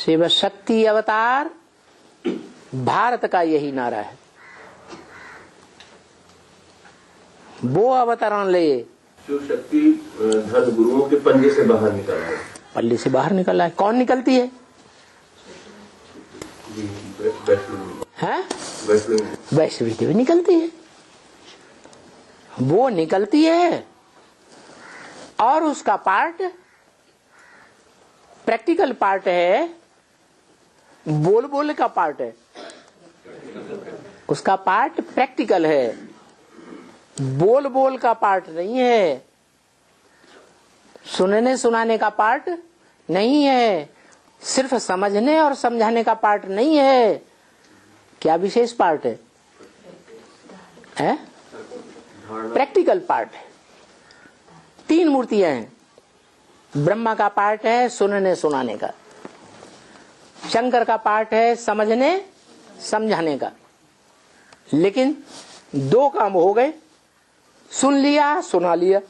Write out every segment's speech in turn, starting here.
शिव शक्ति अवतार भारत का यही नारा है। वो अवतरण ले जो शक्ति धर्म गुरुओं के पल्ले से बाहर निकला है। पल्ले से बाहर निकला है। कौन निकलती है? वैष्णवी देवी निकलती है। वो निकलती है और उसका पार्ट प्रैक्टिकल पार्ट है, बोल बोल का पार्ट है। उसका पार्ट प्रैक्टिकल है, बोल बोल का पार्ट नहीं है, सुनने सुनाने का पार्ट नहीं है, सिर्फ समझने और समझाने का पार्ट नहीं है। क्या विशेष पार्ट है? प्रैक्टिकल पार्ट है। 3 मूर्तियां हैं। ब्रह्मा का पार्ट है सुनने सुनाने का, शंकर का पार्ट है समझने समझाने का। लेकिन 2 काम हो गए, सुन लिया सुना लिया।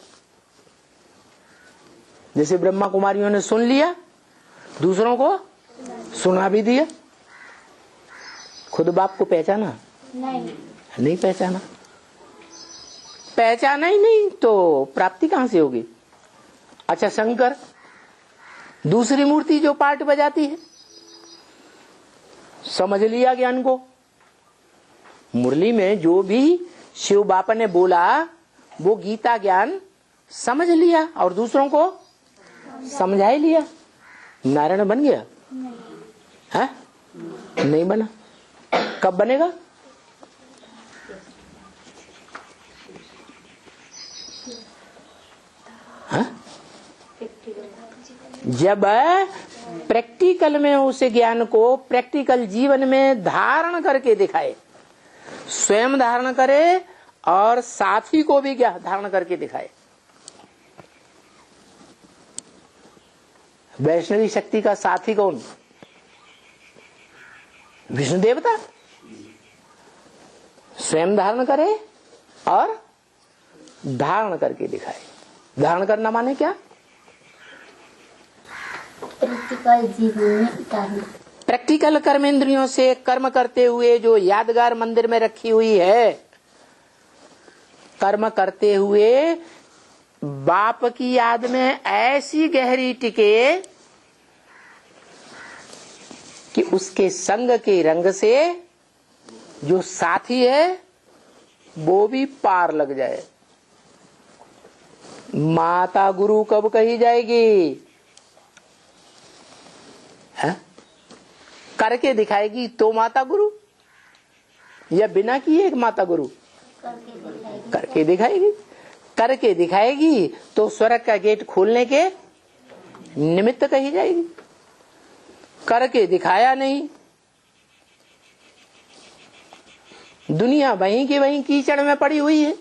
जैसे ब्रह्मा कुमारियों ने सुन लिया, दूसरों को सुना भी दिया। खुद बाप को पहचाना? नहीं पहचाना। पहचाना ही नहीं तो प्राप्ति कहां से होगी? अच्छा, शंकर दूसरी मूर्ति जो पार्ट बजाती है, समझ लिया ज्ञान को। मुरली में जो भी शिव बापा ने बोला वो गीता ज्ञान समझ लिया और दूसरों को समझा ही लिया। नारायण बन गया? है? नहीं बना। कब बनेगा? है? जब प्रैक्टिकल में उस ज्ञान को प्रैक्टिकल जीवन में धारण करके दिखाए, स्वयं धारण करे और साथी को भी क्या धारण करके दिखाए। वैष्णवी शक्ति का साथी कौन? विष्णु देवता। स्वयं धारण करे और धारण करके दिखाए। धारण करना माने क्या? प्रैक्टिकल जीवन में उतारना। प्रैक्टिकल कर्मेंद्रियों से कर्म करते हुए जो यादगार मंदिर में रखी हुई है, कर्म करते हुए बाप की याद में ऐसी गहरी टिके कि उसके संग के रंग से जो साथी है वो भी पार लग जाए। माता गुरु कब कही जाएगी? है? करके दिखाएगी तो माता गुरु, या बिना किए एक माता गुरु? करके दिखाएगी। करके दिखाएगी तो स्वर्ग का गेट खोलने के निमित्त कही जाएगी। करके दिखाया नहीं, दुनिया वहीं की वहीं कीचड़ में पड़ी हुई है,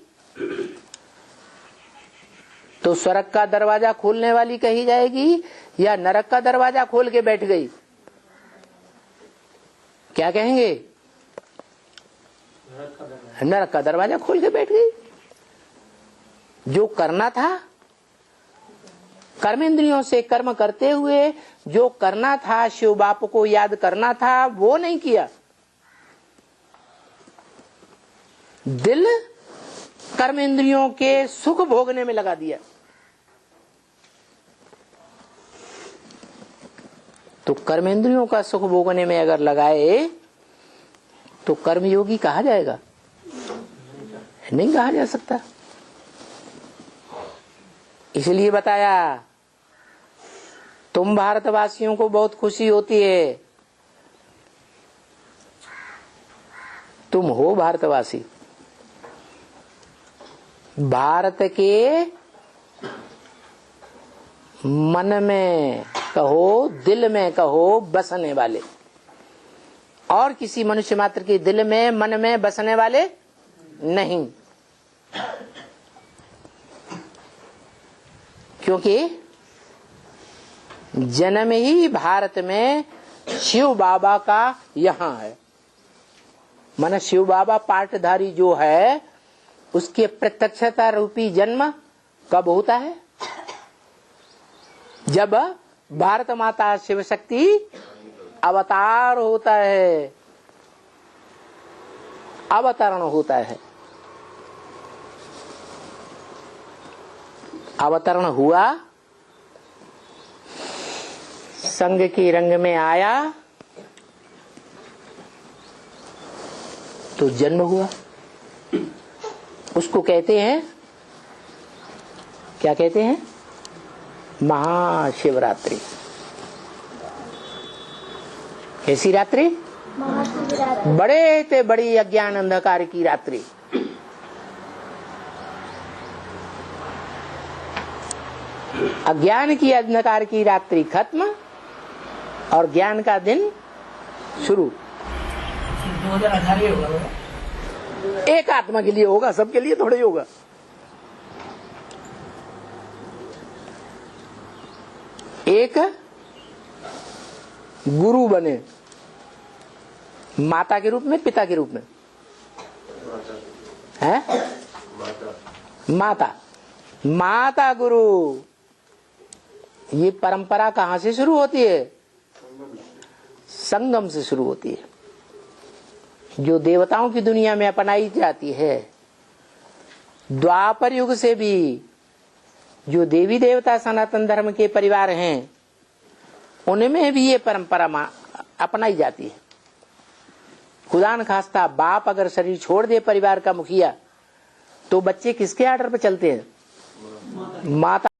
तो स्वर्ग का दरवाजा खोलने वाली कही जाएगी या नरक का दरवाजा खोल के बैठ गई? क्या कहेंगे? नरक का दरवाजा खोल के बैठ गई। जो करना था, कर्मेंद्रियों से कर्म करते हुए जो करना था, शिव बाप को याद करना था, वो नहीं किया। दिल कर्मेंद्रियों के सुख भोगने में लगा दिया। तो कर्मेंद्रियों का सुख भोगने में अगर लगाए तो कर्मयोगी कहा जाएगा? नहीं कहा जा सकता। इसलिए बताया, तुम भारतवासियों को बहुत खुशी होती है, तुम हो भारतवासी। भारत के मन में कहो, दिल में कहो, बसने वाले, और किसी मनुष्य मात्र के दिल में मन में बसने वाले नहीं। क्योंकि जन्म ही भारत में शिव बाबा का यहाँ है। माना शिव बाबा पाटधारी जो है उसके प्रत्यक्षता रूपी जन्म कब होता है? जब भारत माता शिव शक्ति अवतार होता है, अवतरण होता है। अवतरण हुआ, संग की रंग में आया तो जन्म हुआ। उसको कहते हैं, क्या कहते हैं? महाशिवरात्रि। कैसी रात्रि? महाशिवरात्रि। बड़े ते बड़ी अज्ञान अंधकार की रात्रि। अज्ञान की अंधकार की रात्रि खत्म और ज्ञान का दिन शुरू। 2018 होगा। एक आत्मा के लिए होगा, सबके लिए थोड़ा ही होगा। एक गुरु बने, माता के रूप में, पिता के रूप में है, माता माता गुरु। ये परंपरा कहां से शुरू होती है? संगम से शुरू होती है, जो देवताओं की दुनिया में अपनाई जाती है। द्वापर युग से भी जो देवी देवता सनातन धर्म के परिवार हैं, उनमें भी ये परंपरा अपनाई जाती है। खुदा न खास्ता बाप अगर शरीर छोड़ दे परिवार का मुखिया, तो बच्चे किसके आर्डर पर चलते हैं? माता